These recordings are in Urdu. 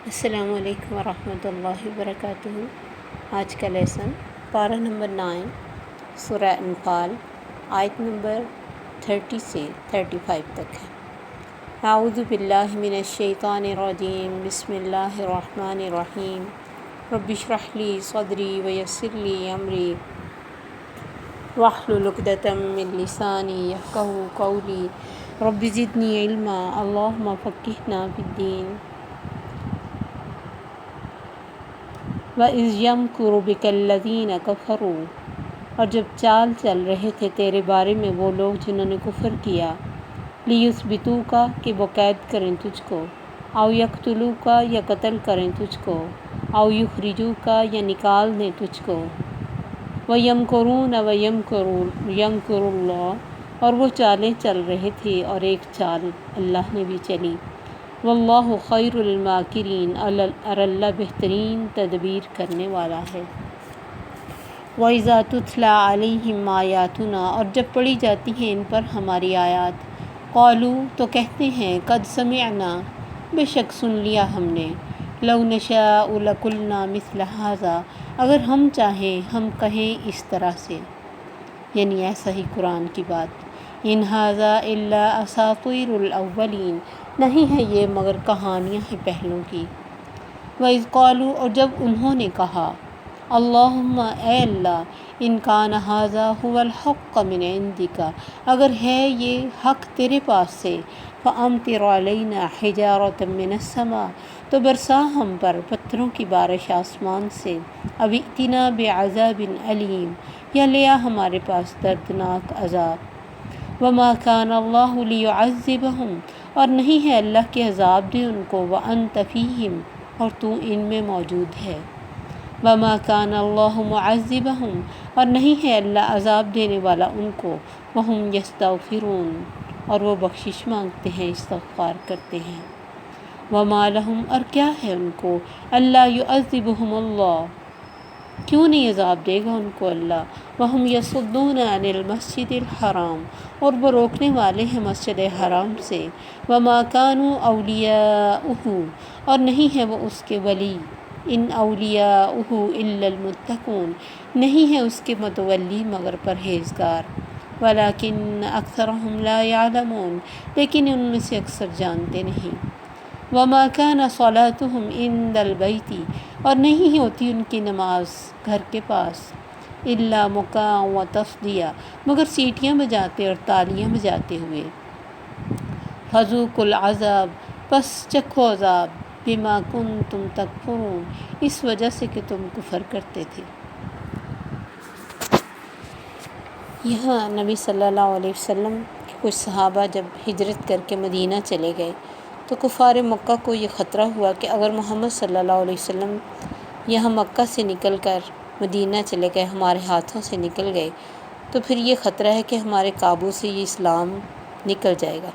السلام علیکم ورحمۃ اللہ وبرکاتہ۔ آج کا لیسن پارہ نمبر 9 سورہ انفال آیت نمبر 30 سے 35 تک ہے۔ اعوذ باللہ من الشیطان الرجیم، بسم اللہ الرحمن الرحیم۔ رب اشرح لی صدری ویسر لی امری واحلل عقدۃ من لسانی یفقہوا قولی رب زدنی علما اللہم فقہنا فی الدین۔ وَإِذْ يَمْكُرُ بِكَ الَّذِينَ كَفَرُوا، اور جب چال چل رہے تھے تیرے بارے میں وہ لوگ جنہوں نے کفر کیا، لِيُثْبِتُوكَ کہ وہ قید کریں تجھ کو، اَوْ يَقْتُلُوكَ یا قتل کریں تجھ کو، اَوْ يُخْرِجُوكَ یا نکال دیں تجھ کو۔ وَيَمْكُرُونَ وَيَمْكُرُ اللَّهُ، اور وہ چالیں چل رہے تھے اور ایک چال اللہ نے بھی چلی۔ واللہ خیر الماکرین، اور اللہ بہترین تدبیر کرنے والا ہے۔ وَإِذَا تُتْلَىٰ عَلَيْهِمْ آیاتنا، اور جب پڑھی جاتی ہیں ان پر ہماری آیات، قالوا تو کہتے ہیں، قد سمعنا بے شک سن لیا ہم نے، لو نشاء لقلنا مثل هذا اگر ہم چاہیں ہم کہیں اس طرح سے، یعنی ایسا ہی قرآن کی بات۔ ان ھذا الا اساطیر الاولین، نہیں ہے یہ مگر کہانیاں ہیں پہلوں کی۔ وَإِذْ قَالُوا، اور جب انہوں نے کہا، اللہم اے اللہ، ان کان ھذا ھو الحق من عندک، اگر ہے یہ حق تیرے پاس سے، فأمطر علینا حجارۃ من السماء، تو برسا ہم پر پتھروں کی بارش آسمان سے، او ائتنا بعذاب علیم، یا لیا ہمارے پاس دردناک عذاب۔ وما کان اللہ لیعذبہم، اور نہیں ہے اللہ کہ عذاب دے ان کو، وانت فیہم، اور تو ان میں موجود ہے۔ وما کان اللہ معذبہم، اور نہیں ہے اللہ عذاب دینے والا ان کو، وہم یستغفرون، اور وہ بخشش مانگتے ہیں، استغفار کرتے ہیں۔ وما لہم، اور کیا ہے ان کو، اللہ یعذبہم اللہ، کیوں نہیں عذاب دے گا ان کو اللہ، وہم یصدون عن المسجد الحرام، اور وہ روکنے والے ہیں مسجد حرام سے، وما کانوا اولیاءہ، اور نہیں ہے وہ اس کے ولی، ان اولیاءہ الا المتقون، نہیں ہے اس کے متولی مگر پرہیزگار، ولکن اکثرہم لا یعلمون، لیکن ان میں سے اکثر جانتے نہیں۔ وما کان صلاتہم عند البیت، اور نہیں ہوتی ان کی نماز گھر کے پاس، الا مکاء و تصدیہ، مگر سیٹیاں بجاتے اور تالیاں بجاتے ہوئے۔ فذوقوا العذاب، پس چکھو عذاب، بما کنتم تکفرون، اس وجہ سے کہ تم کفر کرتے تھے۔ یہاں نبی صلی اللہ علیہ وسلم کے کچھ صحابہ جب ہجرت کر کے مدینہ چلے گئے تو کفار مکہ کو یہ خطرہ ہوا کہ اگر محمد صلی اللہ علیہ وسلم یہاں مکہ سے نکل کر مدینہ چلے گئے، ہمارے ہاتھوں سے نکل گئے، تو پھر یہ خطرہ ہے کہ ہمارے قابو سے یہ اسلام نکل جائے گا،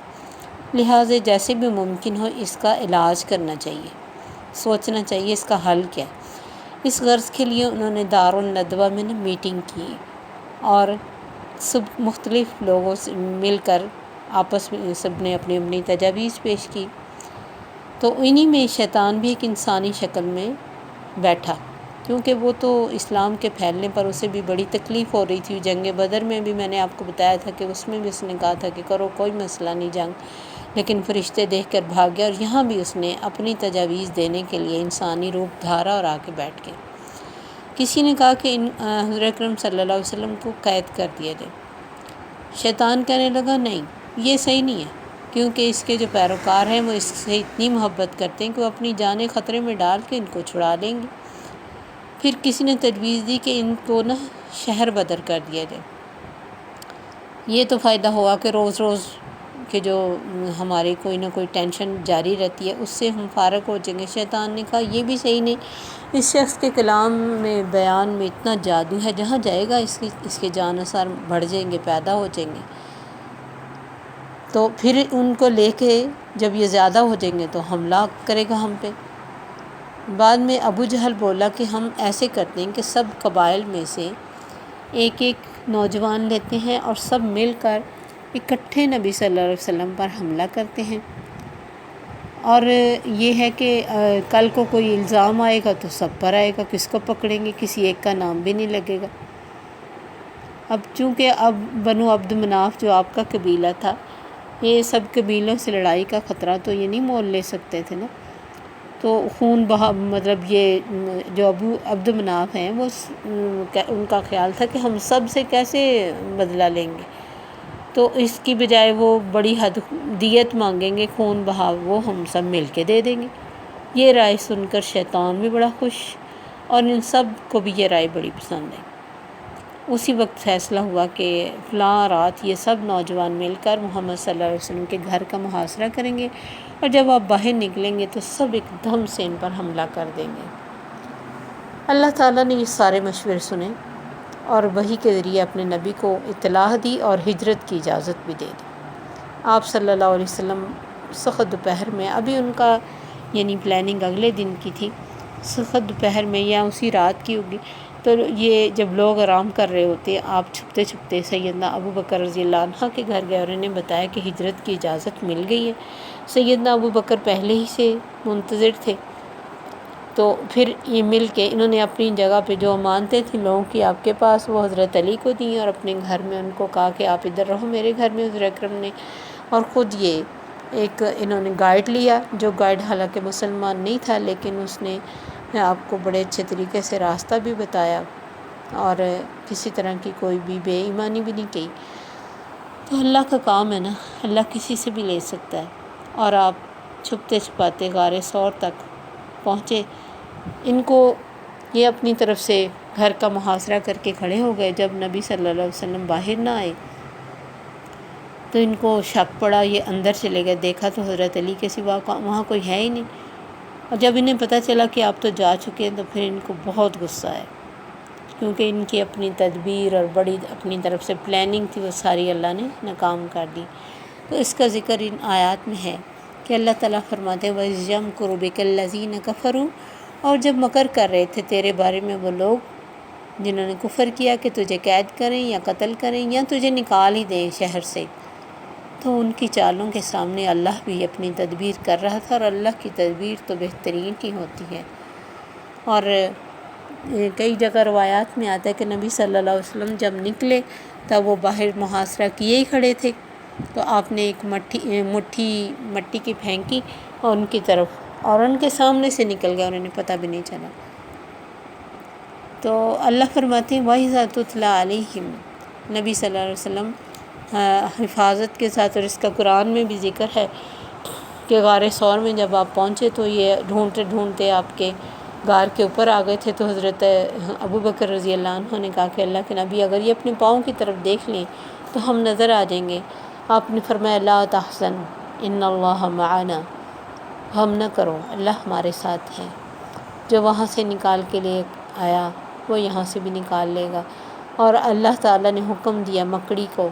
لہٰذا جیسے بھی ممکن ہو اس کا علاج کرنا چاہیے، سوچنا چاہیے اس کا حل کیا ہے۔ اس غرض کے لیے انہوں نے دارالندوہ میں میٹنگ کی اور سب مختلف لوگوں سے مل کر آپس میں سب نے اپنی اپنی تجاویز پیش کی، تو انہی میں شیطان بھی ایک انسانی شکل میں بیٹھا، کیونکہ وہ تو اسلام کے پھیلنے پر اسے بھی بڑی تکلیف ہو رہی تھی۔ جنگ بدر میں بھی میں نے آپ کو بتایا تھا کہ اس میں بھی اس نے کہا تھا کہ کرو کوئی مسئلہ نہیں جنگ، لیکن فرشتے دیکھ کر بھاگ گیا، اور یہاں بھی اس نے اپنی تجاویز دینے کے لیے انسانی روپ دھارا اور آ کے بیٹھ گئے۔ کسی نے کہا کہ حضرت اکرم صلی اللہ علیہ وسلم کو قید کر دیا جائے۔ شیطان کہنے لگا نہیں، یہ صحیح نہیں ہے، کیونکہ اس کے جو پیروکار ہیں وہ اس سے اتنی محبت کرتے ہیں کہ وہ اپنی جانیں خطرے میں ڈال کے ان کو چھڑا لیں گے۔ پھر کسی نے تجویز دی کہ ان کو شہر بدر کر دیا جائے، یہ تو فائدہ ہوا کہ روز روز کہ جو ہماری کوئی نہ کوئی ٹینشن جاری رہتی ہے اس سے ہم فارغ ہو جائیں گے۔ شیطان نے کہا یہ بھی صحیح نہیں، اس شخص کے کلام میں بیان میں اتنا جادو ہے، جہاں جائے گا اس کے جان اثر بڑھ جائیں گے، پیدا ہو جائیں گے، تو پھر ان کو لے کے جب یہ زیادہ ہو جائیں گے تو حملہ کرے گا ہم پہ۔ بعد میں ابو جہل بولا کہ ہم ایسے کرتے ہیں کہ سب قبائل میں سے ایک ایک نوجوان لیتے ہیں اور سب مل کر اکٹھے نبی صلی اللہ علیہ وسلم پر حملہ کرتے ہیں، اور یہ ہے کہ کل کو کوئی الزام آئے گا تو سب پر آئے گا، کس کو پکڑیں گے؟ کسی ایک کا نام بھی نہیں لگے گا۔ اب چونکہ اب بنو عبد مناف جو آپ کا قبیلہ تھا، یہ سب قبیلوں سے لڑائی کا خطرہ تو یہ نہیں مول لے سکتے تھے نا، تو خون بہا مطلب یہ جو ابو عبد مناف ہیں وہ ان کا خیال تھا کہ ہم سب سے کیسے بدلہ لیں گے، تو اس کی بجائے وہ بڑی حد دیت مانگیں گے، خون بہا وہ ہم سب مل کے دے دیں گے۔ یہ رائے سن کر شیطان بھی بڑا خوش، اور ان سب کو بھی یہ رائے بڑی پسند ہے۔ اسی وقت فیصلہ ہوا کہ فلاں رات یہ سب نوجوان مل کر محمد صلی اللہ علیہ وسلم کے گھر کا محاصرہ کریں گے، اور جب آپ باہر نکلیں گے تو سب ایک دم سے ان پر حملہ کر دیں گے۔ اللہ تعالیٰ نے یہ سارے مشورے سنے اور وحی کے ذریعے اپنے نبی کو اطلاع دی اور ہجرت کی اجازت بھی دے دی۔ آپ صلی اللہ علیہ وسلم سخت دوپہر میں، ابھی ان کا یعنی پلاننگ اگلے دن کی تھی، سخت دوپہر میں یا اسی رات کی ہوگی، تو یہ جب لوگ آرام کر رہے ہوتے، آپ چھپتے چھپتے سیدنا ابو بکر رضی اللہ عنہ کے گھر گئے اور انہیں بتایا کہ ہجرت کی اجازت مل گئی ہے۔ سیدنا ابو بکر پہلے ہی سے منتظر تھے، تو پھر یہ مل کے انہوں نے اپنی جگہ پہ جو امانتیں تھیں لوگوں کی آپ کے پاس، وہ حضرت علی کو دیں، اور اپنے گھر میں ان کو کہا کہ آپ ادھر رہو میرے گھر میں، حضور اکرم نے، اور خود یہ ایک انہوں نے گائیڈ لیا، جو گائیڈ حالانکہ مسلمان نہیں تھا، لیکن اس نے آپ کو بڑے اچھے طریقے سے راستہ بھی بتایا اور کسی طرح کی کوئی بھی بے ایمانی بھی نہیں کی۔ تو اللہ کا کام ہے نا، اللہ کسی سے بھی لے سکتا ہے۔ اور آپ چھپتے چھپاتے غار ثور تک پہنچے۔ ان کو یہ اپنی طرف سے گھر کا محاصرہ کر کے کھڑے ہو گئے۔ جب نبی صلی اللہ علیہ وسلم باہر نہ آئے تو ان کو شک پڑا، یہ اندر چلے گئے، دیکھا تو حضرت علی کے سوا وہاں کوئی ہے ہی نہیں، اور جب انہیں پتہ چلا کہ آپ تو جا چکے ہیں تو پھر ان کو بہت غصہ آیا، کیونکہ ان کی اپنی تدبیر اور بڑی اپنی طرف سے پلاننگ تھی، وہ ساری اللہ نے ناکام کر دی۔ تو اس کا ذکر ان آیات میں ہے کہ اللہ تعالیٰ فرماتے ہیں وَإِذْ يَمْكُرُ بِكَ الَّذِينَ كَفَرُوا، اور جب مکر کر رہے تھے تیرے بارے میں وہ لوگ جنہوں نے کفر کیا کہ تجھے قید کریں یا قتل کریں یا تجھے نکال ہی دیں شہر سے، تو ان کی چالوں کے سامنے اللہ بھی اپنی تدبیر کر رہا تھا، اور اللہ کی تدبیر تو بہترین ہی ہوتی ہے۔ اور کئی جگہ روایات میں آتا ہے کہ نبی صلی اللہ علیہ وسلم جب نکلے تب وہ باہر محاصرہ کیے ہی کھڑے تھے، تو آپ نے ایک مٹھی مٹی کی پھینکی اور ان کی طرف، اور ان کے سامنے سے نکل گیا اور انہیں پتہ بھی نہیں چلا۔ تو اللہ فرماتے ہیں وَإِذَا تُتْلَىٰ عَلَيْهِمْ، نبی صلی اللہ علیہ وسلم حفاظت کے ساتھ، اور اس کا قرآن میں بھی ذکر ہے کہ غار ثور میں جب آپ پہنچے تو یہ ڈھونڈتے ڈھونڈتے آپ کے غار کے اوپر آ گئے تھے، تو حضرت ابو بکر رضی اللہ عنہ نے کہا کہ اللہ کے نبی اگر یہ اپنے پاؤں کی طرف دیکھ لیں تو ہم نظر آ جائیں گے۔ آپ نے فرمایا لا تحزن ان اللہ معنا، غم نہ کرو اللہ ہمارے ساتھ ہے، جو وہاں سے نکال کے لے آیا وہ یہاں سے بھی نکال لے گا۔ اور اللہ تعالیٰ نے حکم دیا مکڑی کو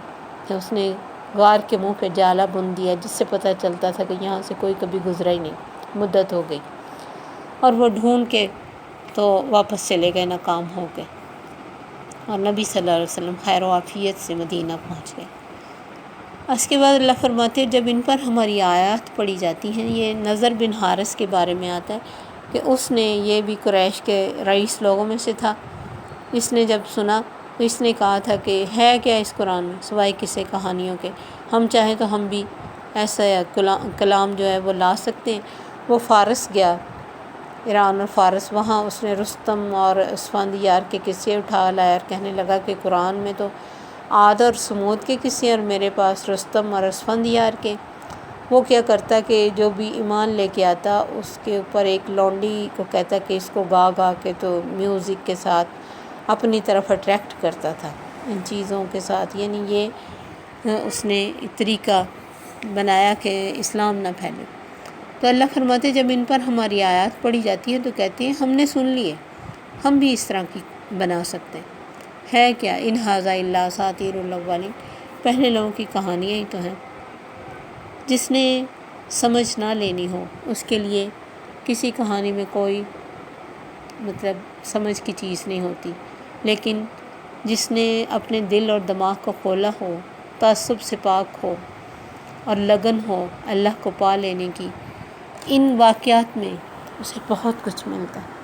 کہ اس نے غار کے منہ پہ جالا بن دیا، جس سے پتہ چلتا تھا کہ یہاں سے کوئی کبھی گزرا ہی نہیں، مدت ہو گئی، اور وہ ڈھونڈ کے تو واپس چلے گئے، ناکام ہو گئے، اور نبی صلی اللہ علیہ وسلم خیر و عافیت سے مدینہ پہنچ گئے۔ اس کے بعد اللہ فرماتے ہیں جب ان پر ہماری آیات پڑھی جاتی ہیں، یہ نضر بن حارث کے بارے میں آتا ہے کہ اس نے، یہ بھی قریش کے رئیس لوگوں میں سے تھا، اس نے جب سنا تو اس نے کہا تھا کہ ہے کیا اس قرآن میں سوائے قصے کہانیوں کے، ہم چاہیں تو ہم بھی ایسا کلام جو ہے وہ لا سکتے ہیں۔ وہ فارس گیا، ایران اور فارس، وہاں اس نے رستم اور اسفندیار کے قصے اٹھا لایا اور کہنے لگا کہ قرآن میں تو عاد اور سمود کے قصے، اور میرے پاس رستم اور اسفندیار کے۔ وہ کیا کرتا کہ جو بھی ایمان لے کے آتا اس کے اوپر ایک لونڈی کو کہتا کہ اس کو گا گا کے تو میوزک کے ساتھ اپنی طرف اٹریکٹ کرتا تھا ان چیزوں کے ساتھ، یعنی یہ اس نے طریقہ بنایا کہ اسلام نہ پھیلے۔ تو اللہ فرماتے جب ان پر ہماری آیات پڑھی جاتی ہے تو کہتے ہیں ہم نے سن لیے، ہم بھی اس طرح کی بنا سکتے ہیں۔ ہے کیا ان ھذا الا اساطیر الاولین، پہلے لوگوں کی کہانیاں ہی تو ہیں۔ جس نے سمجھ نہ لینی ہو اس کے لیے کسی کہانی میں کوئی مطلب سمجھ کی چیز نہیں ہوتی، لیکن جس نے اپنے دل اور دماغ کو کھولا ہو، تعصب سے پاک ہو اور لگن ہو اللہ کو پا لینے کی، ان واقعات میں اسے بہت کچھ ملتا ہے،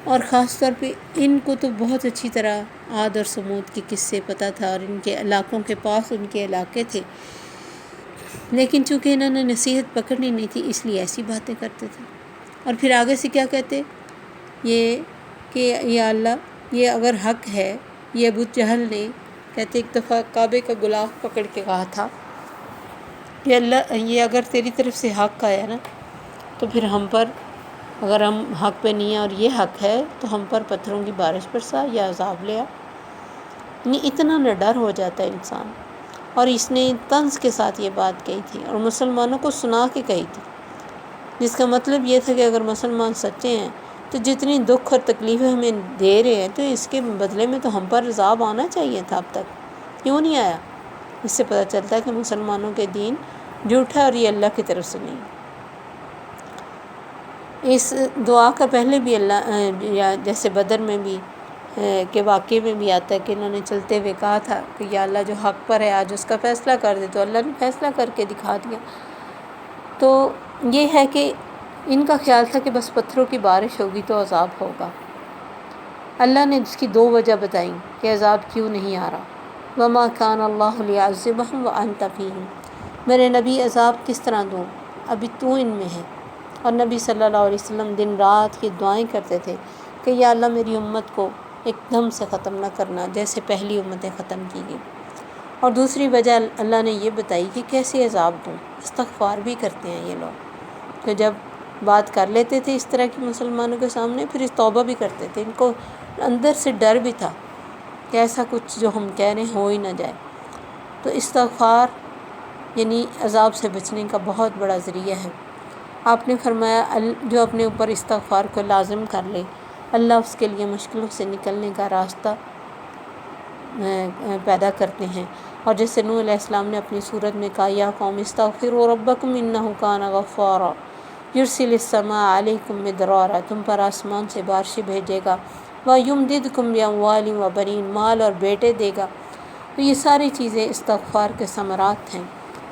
اور خاص طور پہ ان کو تو بہت اچھی طرح عاد اور سمود کے قصے پتہ تھا، اور ان کے علاقوں کے پاس ان کے علاقے تھے، لیکن چونکہ انہوں نے نصیحت پکڑنی نہیں تھی اس لیے ایسی باتیں کرتے تھے۔ اور پھر آگے سے کیا کہتے، یہ کہ یا اللہ یہ اگر حق ہے، یہ ابو جہل نے کہتے ایک دفعہ کعبے کا غلاف پکڑ کے کہا تھا کہ اللہ یہ اگر تیری طرف سے حق آیا نا تو پھر ہم پر، اگر ہم حق پہ نہیں ہیں اور یہ حق ہے تو ہم پر پتھروں کی بارش برسا یا عذاب لیا۔ یہ اتنا نہ ڈر ہو جاتا ہے انسان، اور اس نے طنز کے ساتھ یہ بات کہی تھی اور مسلمانوں کو سنا کے کہی تھی، جس کا مطلب یہ تھا کہ اگر مسلمان سچے ہیں تو جتنی دکھ اور تکلیفیں ہمیں دے رہے ہیں تو اس کے بدلے میں تو ہم پر عذاب آنا چاہیے تھا، اب تک کیوں نہیں آیا؟ اس سے پتہ چلتا ہے کہ مسلمانوں کے دین جھوٹا اور یہ اللہ کی طرف سے نہیں۔ اس دعا کا پہلے بھی اللہ یا جیسے بدر میں بھی کے واقعے میں بھی آتا ہے کہ انہوں نے چلتے ہوئے کہا تھا کہ یا اللہ جو حق پر ہے آج اس کا فیصلہ کر دے، تو اللہ نے فیصلہ کر کے دکھا دیا۔ تو یہ ہے کہ ان کا خیال تھا کہ بس پتھروں کی بارش ہوگی تو عذاب ہوگا۔ اللہ نے اس کی دو وجہ بتائیں کہ عذاب کیوں نہیں آ رہا۔ وَمَا كَانَ اللَّهُ لِيَعْذِبَهُمْ وَأَنْتَ فِيهِمْ، میرے نبی عذاب کس طرح دوں، ابھی تو ان میں ہے۔ اور نبی صلی اللہ علیہ وسلم دن رات یہ دعائیں کرتے تھے کہ یا اللہ میری امت کو ایک دم سے ختم نہ کرنا جیسے پہلی امتیں ختم کی گئی۔ اور دوسری وجہ اللہ نے یہ بتائی کہ کیسے عذاب دوں، استغفار بھی کرتے ہیں یہ لوگ، تو جب بات کر لیتے تھے اس طرح کی مسلمانوں کے سامنے پھر توبہ بھی کرتے تھے، ان کو اندر سے ڈر بھی تھا کہ ایسا کچھ جو ہم کہہ رہے ہیں ہو ہی نہ جائے۔ تو استغفار یعنی عذاب سے بچنے کا بہت بڑا ذریعہ ہے۔ آپ نے فرمایا جو اپنے اوپر استغفار کو لازم کر لے اللہ اس کے لیے مشکلوں سے نکلنے کا راستہ پیدا کرتے ہیں۔ اور جیسے نوح علیہ السلام نے اپنی صورت میں کہا یا قوم استغفروا ربکم انہ کان غفارا یرسل السماء علیکم مدرارا، تم پر آسمان سے بارشیں بھیجے گا، وَيُمْدِدْكُمْ بِأَمْوَالٍ وَبَنِينَ، مال اور بیٹے دے گا۔ تو یہ ساری چیزیں استغفار کے ثمرات ہیں۔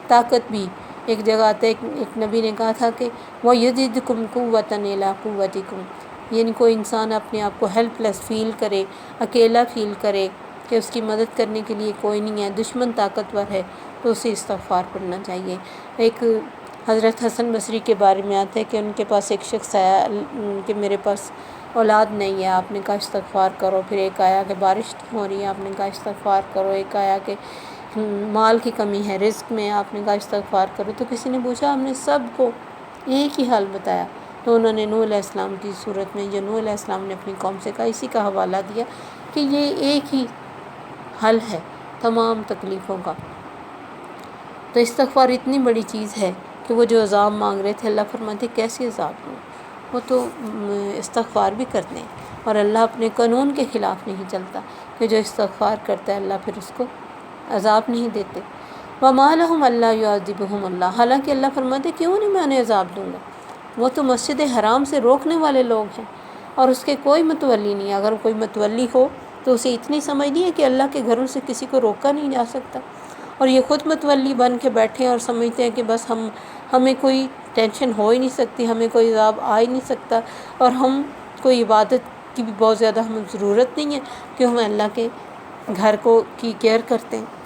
طاقت بھی ایک جگہ آتا ہے، ایک نبی نے کہا تھا کہ وَيُزِدْكُمْ قُوَّةً إِلَىٰ قُوَّتِكُمْ، یعنی کوئی انسان اپنے آپ کو ہیلپ لیس فیل کرے، اکیلا فیل کرے کہ اس کی مدد کرنے کے لیے کوئی نہیں ہے، دشمن طاقتور ہے، تو اسے استغفار پڑھنا چاہیے۔ ایک حضرت حسن بصری کے بارے میں آتا ہے کہ ان کے پاس ایک شخص آیا کہ میرے پاس اولاد نہیں ہے، آپ نے کہا استغفار کرو۔ پھر ایک آیا کہ بارش نہیں ہو رہی ہے، آپ نے کہا استغفار کرو۔ ایک آیا کہ مال کی کمی ہے، رزق میں، آپ نے کہا استغفار کرو۔ تو کسی نے پوچھا، ہم نے سب کو ایک ہی حل بتایا، تو انہوں نے نوح علیہ السلام کی صورت میں جو نوح علیہ السلام نے اپنی قوم سے کہا اسی کا حوالہ دیا کہ یہ ایک ہی حل ہے تمام تکلیفوں کا۔ تو استغفار اتنی بڑی چیز ہے کہ وہ جو عذاب مانگ رہے تھے اللہ فرماتے کیسے عذاب دوں، وہ تو استغفار بھی کرتے ہیں، اور اللہ اپنے قانون کے خلاف نہیں چلتا کہ جو استغفار کرتا ہے اللہ پھر اس کو عذاب نہیں دیتے۔ وَمَا لَهُمْ أَلَّا يُعَذِّبُهُمُ اللَّهُ، حالانکہ اللہ فرماتے کیوں نہیں میں انہیں عذاب دوں گا، وہ تو مسجد حرام سے روکنے والے لوگ ہیں اور اس کے کوئی متولی نہیں ہے۔ اگر کوئی متولی ہو تو اسے اتنی سمجھ نہیں ہے کہ اللہ کے گھروں سے کسی کو روکا نہیں جا سکتا، اور یہ خود متولی بن کے بیٹھے ہیں اور سمجھتے ہیں کہ بس ہمیں کوئی ٹینشن ہو ہی نہیں سکتی، ہمیں کوئی عذاب آ ہی نہیں سکتا، اور ہم کوئی عبادت کی بھی بہت زیادہ ہمیں ضرورت نہیں ہے کہ ہم اللہ کے گھر کی کیئر کرتے ہیں۔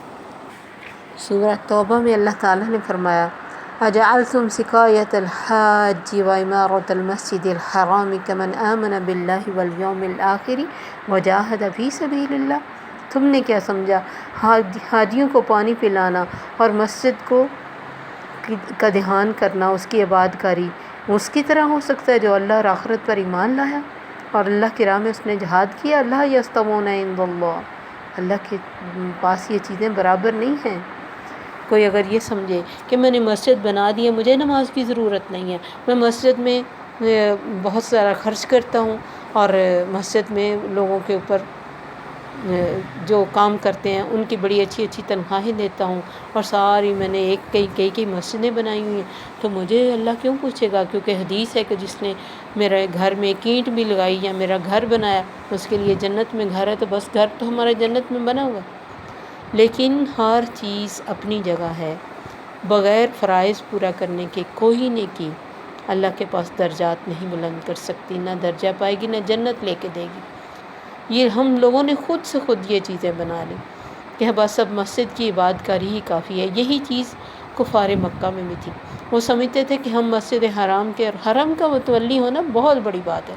سورہ توبہ میں اللہ تعالیٰ نے فرمایا اجعلتم سقایۃ الحاج وعمارۃ المسجد الحرام کمن آمن باللہ والیوم الآخر وجاہد فی سبیل اللہ، تم نے کیا سمجھا حاجیوں کو پانی پلانا اور مسجد کا دھیان کرنا، اس کی عبادت کاری اس کی طرح ہو سکتا ہے جو اللہ اور آخرت پر ایمان لایا اور اللہ کی راہ میں اس نے جہاد کیا؟ لا یستوون عند اللہ، اللہ کے پاس یہ چیزیں برابر نہیں ہیں۔ کوئی اگر یہ سمجھے کہ میں نے مسجد بنا دی ہے، مجھے نماز کی ضرورت نہیں ہے، میں مسجد میں بہت سارا خرچ کرتا ہوں اور مسجد میں لوگوں کے اوپر جو کام کرتے ہیں ان کی بڑی اچھی اچھی تنخواہیں دیتا ہوں اور ساری میں نے کئی مسجدیں بنائی ہوئی ہیں، تو مجھے اللہ کیوں پوچھے گا؟ کیونکہ حدیث ہے کہ جس نے میرے گھر میں ایک اینٹ بھی لگائی یا میرا گھر بنایا اس کے لیے جنت میں گھر ہے، تو بس گھر تو ہمارا جنت میں بنا ہوا۔ لیکن ہر چیز اپنی جگہ ہے، بغیر فرائض پورا کرنے کے کوئی نیکی اللہ کے پاس درجات نہیں بلند کر سکتی، نہ درجہ پائے گی، نہ جنت لے کے دے گی۔ یہ ہم لوگوں نے خود سے خود یہ چیزیں بنا لی کہ بس اب مسجد کی عبادت کاری ہی کافی ہے۔ یہی چیز کفار مکہ میں بھی تھی۔ وہ سمجھتے تھے کہ ہم مسجد حرام کے، اور حرم کا متولی ہونا بہت بڑی بات ہے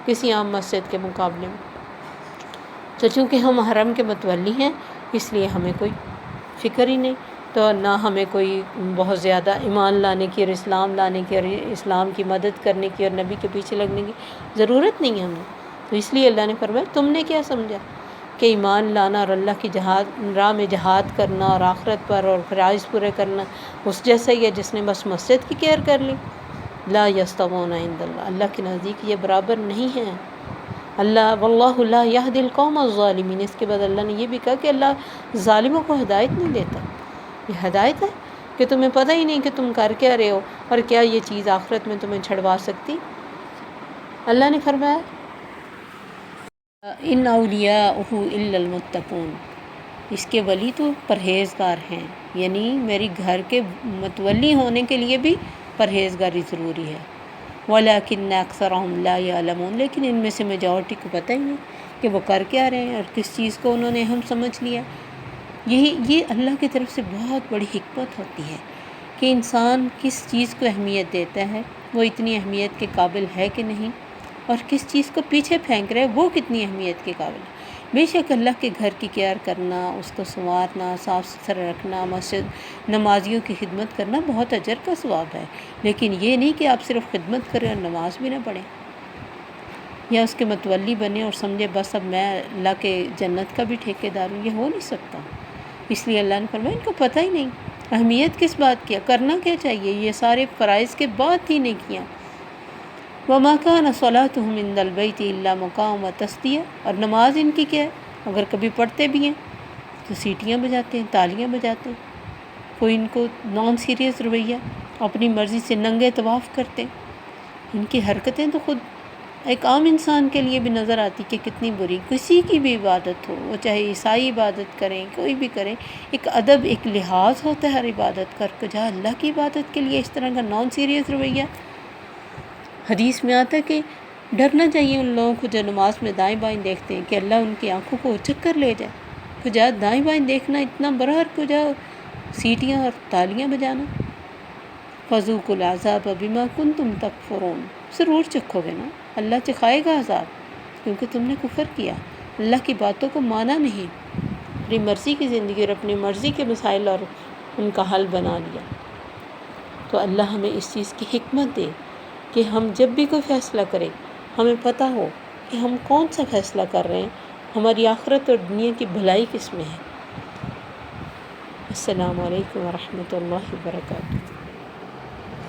کسی عام مسجد کے مقابلے میں، تو چونکہ ہم حرم کے متولی ہیں اس لیے ہمیں کوئی فکر ہی نہیں، تو نہ ہمیں کوئی بہت زیادہ ایمان لانے کی اور اسلام لانے کی اور اسلام کی مدد کرنے کی اور نبی کے پیچھے لگنے کی ضرورت نہیں ہے ہمیں۔ تو اس لیے اللہ نے فرمایا تم نے کیا سمجھا کہ ایمان لانا اور اللہ کی راہ میں جہاد کرنا اور آخرت پر اور فرائض پورے کرنا اس جیسا ہی ہے جس نے بس مسجد کی کیئر کر لی۔ لا یستوون عند اللہ، اللہ کے نزدیک یہ برابر نہیں ہے۔ اللہ واللہ لا یہدی القوم الظالمین، اس کے بعد اللہ نے یہ بھی کہا کہ اللہ ظالموں کو ہدایت نہیں دیتا۔ یہ ہدایت ہے کہ تمہیں پتہ ہی نہیں کہ تم کر کیا رہے ہو اور کیا یہ چیز آخرت میں تمہیں چھڑوا سکتی۔ اللہ نے فرمایا ان اولیاءہ الا المتقون، اس کے ولی تو پرہیزگار ہیں، یعنی میری گھر کے متولی ہونے کے لیے بھی پرہیزگاری ضروری ہے۔ وَلَكِنَّ أَكْثَرَهُمْ لَا يَعْلَمُونَ، لیکن ان میں سے میجورٹی کو پتہ ہی نہیں کہ وہ کر کیا رہے ہیں اور کس چیز کو انہوں نے اہم سمجھ لیا۔ یہ اللہ کی طرف سے بہت بڑی حکمت ہوتی ہے کہ انسان کس چیز کو اہمیت دیتا ہے، وہ اتنی اہمیت کے قابل ہے کہ نہیں، اور کس چیز کو پیچھے پھینک رہے وہ کتنی اہمیت کے قابل ہے۔ بے شک اللہ کے گھر کی کیئر کرنا، اس کو سنوارنا، صاف ستھرا رکھنا، مسجد نمازیوں کی خدمت کرنا بہت اجر کا ثواب ہے، لیکن یہ نہیں کہ آپ صرف خدمت کریں اور نماز بھی نہ پڑھیں یا اس کے متولی بنیں اور سمجھے بس اب میں اللہ کے جنت کا بھی ٹھیکیدار ہوں۔ یہ ہو نہیں سکتا۔ اس لیے اللہ نے فرمایا ان کو پتہ ہی نہیں اہمیت کس بات کی ہے، کرنا کیا چاہیے، یہ سارے فرائض کے بعد ہی نہیں کیا۔ وَمَا كَانَ صَلَاتُهُمْ عِندَ الْبَيْتِ إِلَّا مُقَامٌ وَتَصْدِيَةٌ، اور نماز ان کی کیا ہے، اگر کبھی پڑھتے بھی ہیں تو سیٹیاں بجاتے ہیں، تالیاں بجاتے ہیں، کوئی ان کو نان سیریس رویہ، اپنی مرضی سے ننگے طواف کرتے ہیں۔ ان کی حرکتیں تو خود ایک عام انسان کے لیے بھی نظر آتی کہ کتنی بری، کسی کی بھی عبادت ہو، وہ چاہے عیسائی عبادت کریں، کوئی بھی کریں، ایک ادب، ایک لحاظ ہوتا ہے ہر عبادت کر کے، جہاں اللہ کی عبادت کے لیے اس طرح کا نان سیریس رویہ۔ حدیث میں آتا ہے کہ ڈرنا چاہیے ان لوگوں کو جو نماز میں دائیں بائیں دیکھتے ہیں کہ اللہ ان کی آنکھوں کو اچک کر لے جائے۔ تو جا دائیں بائیں دیکھنا اتنا بڑا حرف، جا سیٹیاں اور تالیاں بجانا۔ فَذُوقُوا الْعَذَابَ بِمَا كُنتُمْ تَكْفُرُونَ، ضرور چکھو گے نا، اللہ چکھائے گا عذاب، کیونکہ تم نے کفر کیا، اللہ کی باتوں کو مانا نہیں، اپنی مرضی کی زندگی اور اپنی مرضی کے مسائل اور ان کا حل بنا لیا۔ تو اللہ ہمیں اس چیز کی حکمت دے کہ ہم جب بھی کوئی فیصلہ کریں ہمیں پتہ ہو کہ ہم کون سا فیصلہ کر رہے ہیں، ہماری آخرت اور دنیا کی بھلائی کس میں ہے۔ السلام علیکم ورحمۃ اللہ وبرکاتہ۔